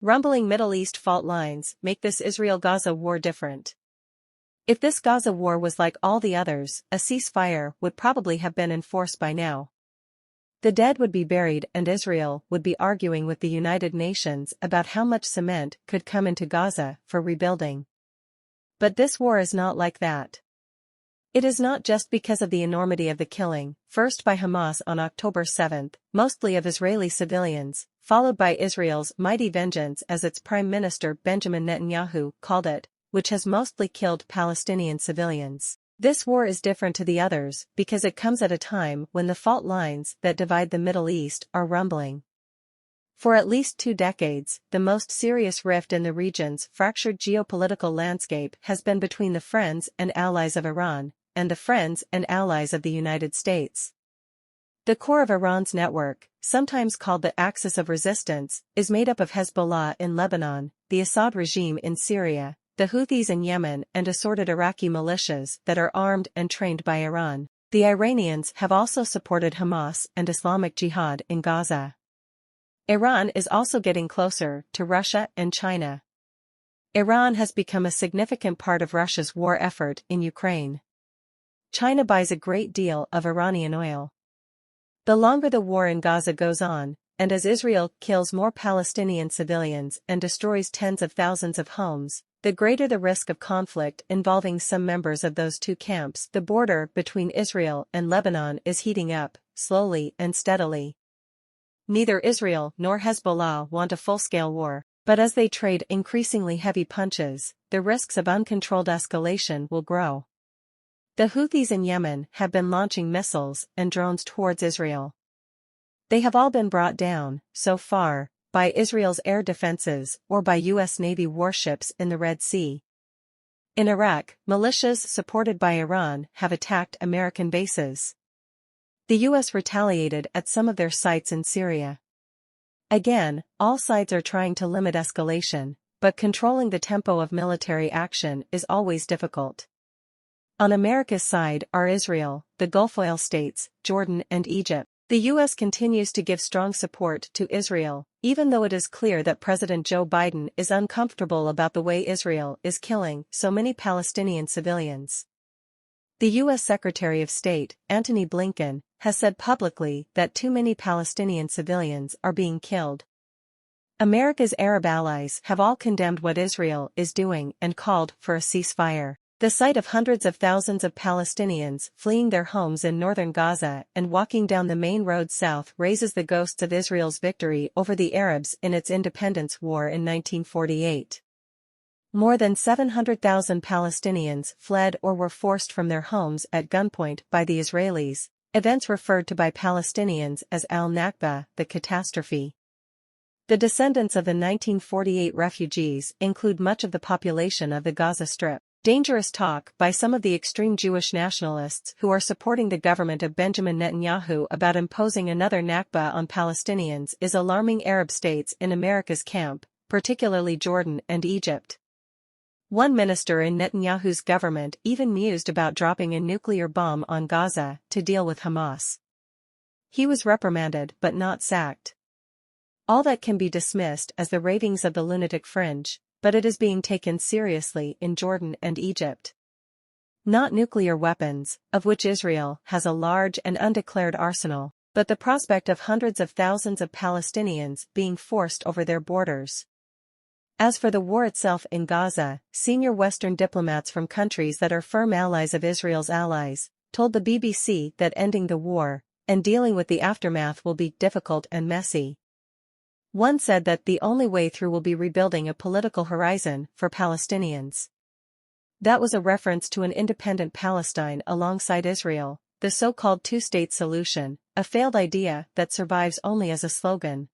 Rumbling Middle East fault lines make this Israel-Gaza war different. If this Gaza war was like all the others, a ceasefire would probably have been enforced by now. The dead would be buried and Israel would be arguing with the United Nations about how much cement could come into Gaza for rebuilding. But this war is not like that. It is not just because of the enormity of the killing, first by Hamas on October 7, mostly of Israeli civilians, followed by Israel's mighty vengeance as its Prime Minister Benjamin Netanyahu called it, which has mostly killed Palestinian civilians. This war is different to the others because it comes at a time when the fault lines that divide the Middle East are rumbling. For at least 2 decades, the most serious rift in the region's fractured geopolitical landscape has been between the friends and allies of Iran and the friends and allies of the United States. The core of Iran's network, sometimes called the Axis of Resistance, is made up of Hezbollah in Lebanon, the Assad regime in Syria, the Houthis in Yemen and assorted Iraqi militias that are armed and trained by Iran. The Iranians have also supported Hamas and Islamic Jihad in Gaza. Iran is also getting closer to Russia and China. Iran has become a significant part of Russia's war effort in Ukraine. China buys a great deal of Iranian oil. The longer the war in Gaza goes on, and as Israel kills more Palestinian civilians and destroys tens of thousands of homes, the greater the risk of conflict involving some members of those two camps. The border between Israel and Lebanon is heating up, slowly and steadily. Neither Israel nor Hezbollah want a full-scale war, but as they trade increasingly heavy punches, the risks of uncontrolled escalation will grow. The Houthis in Yemen have been launching missiles and drones towards Israel. They have all been brought down, so far, by Israel's air defenses or by U.S. Navy warships in the Red Sea. In Iraq, militias supported by Iran have attacked American bases. The U.S. retaliated at some of their sites in Syria. Again, all sides are trying to limit escalation, but controlling the tempo of military action is always difficult. On America's side are Israel, the Gulf oil states, Jordan and Egypt. The U.S. continues to give strong support to Israel, even though it is clear that President Joe Biden is uncomfortable about the way Israel is killing so many Palestinian civilians. The U.S. Secretary of State, Antony Blinken, has said publicly that too many Palestinian civilians are being killed. America's Arab allies have all condemned what Israel is doing and called for a ceasefire. The sight of hundreds of thousands of Palestinians fleeing their homes in northern Gaza and walking down the main road south raises the ghosts of Israel's victory over the Arabs in its independence war in 1948. More than 700,000 Palestinians fled or were forced from their homes at gunpoint by the Israelis, events referred to by Palestinians as al-Nakba, the catastrophe. The descendants of the 1948 refugees include much of the population of the Gaza Strip. Dangerous talk by some of the extreme Jewish nationalists who are supporting the government of Benjamin Netanyahu about imposing another Nakba on Palestinians is alarming Arab states in America's camp, particularly Jordan and Egypt. One minister in Netanyahu's government even mused about dropping a nuclear bomb on Gaza to deal with Hamas. He was reprimanded but not sacked. All that can be dismissed as the ravings of the lunatic fringe, but it is being taken seriously in Jordan and Egypt. Not nuclear weapons, of which Israel has a large and undeclared arsenal, but the prospect of hundreds of thousands of Palestinians being forced over their borders. As for the war itself in Gaza, senior Western diplomats from countries that are firm allies of Israel's allies, told the BBC that ending the war, and dealing with the aftermath will be difficult and messy. One said that the only way through will be rebuilding a political horizon for Palestinians. That was a reference to an independent Palestine alongside Israel, the so-called two-state solution, a failed idea that survives only as a slogan.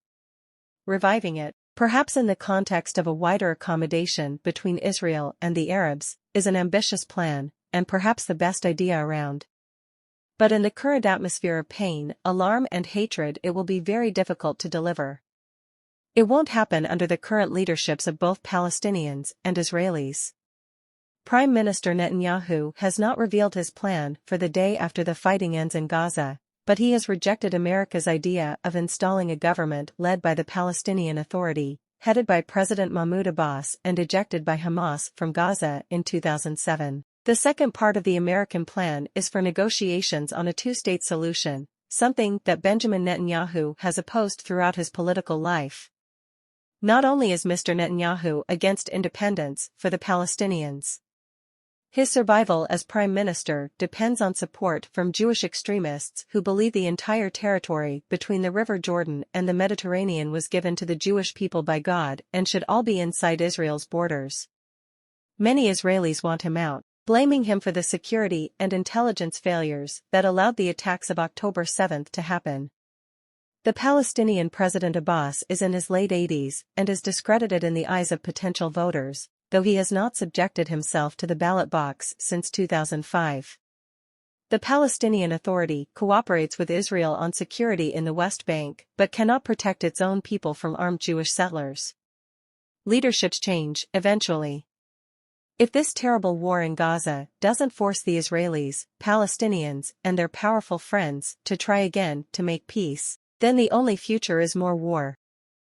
Reviving it, perhaps in the context of a wider accommodation between Israel and the Arabs, is an ambitious plan, and perhaps the best idea around. But in the current atmosphere of pain, alarm and hatred it will be very difficult to deliver. It won't happen under the current leaderships of both Palestinians and Israelis. Prime Minister Netanyahu has not revealed his plan for the day after the fighting ends in Gaza, but he has rejected America's idea of installing a government led by the Palestinian Authority, headed by President Mahmoud Abbas and ejected by Hamas from Gaza in 2007. The second part of the American plan is for negotiations on a two-state solution, something that Benjamin Netanyahu has opposed throughout his political life. Not only is Mr. Netanyahu against independence for the Palestinians, his survival as prime minister depends on support from Jewish extremists who believe the entire territory between the River Jordan and the Mediterranean was given to the Jewish people by God and should all be inside Israel's borders. Many Israelis want him out, blaming him for the security and intelligence failures that allowed the attacks of October 7 to happen. The Palestinian President Abbas is in his late 80s and is discredited in the eyes of potential voters, though he has not subjected himself to the ballot box since 2005. The Palestinian Authority cooperates with Israel on security in the West Bank but cannot protect its own people from armed Jewish settlers. Leaderships change, eventually. If this terrible war in Gaza doesn't force the Israelis, Palestinians, and their powerful friends to try again to make peace, then the only future is more war.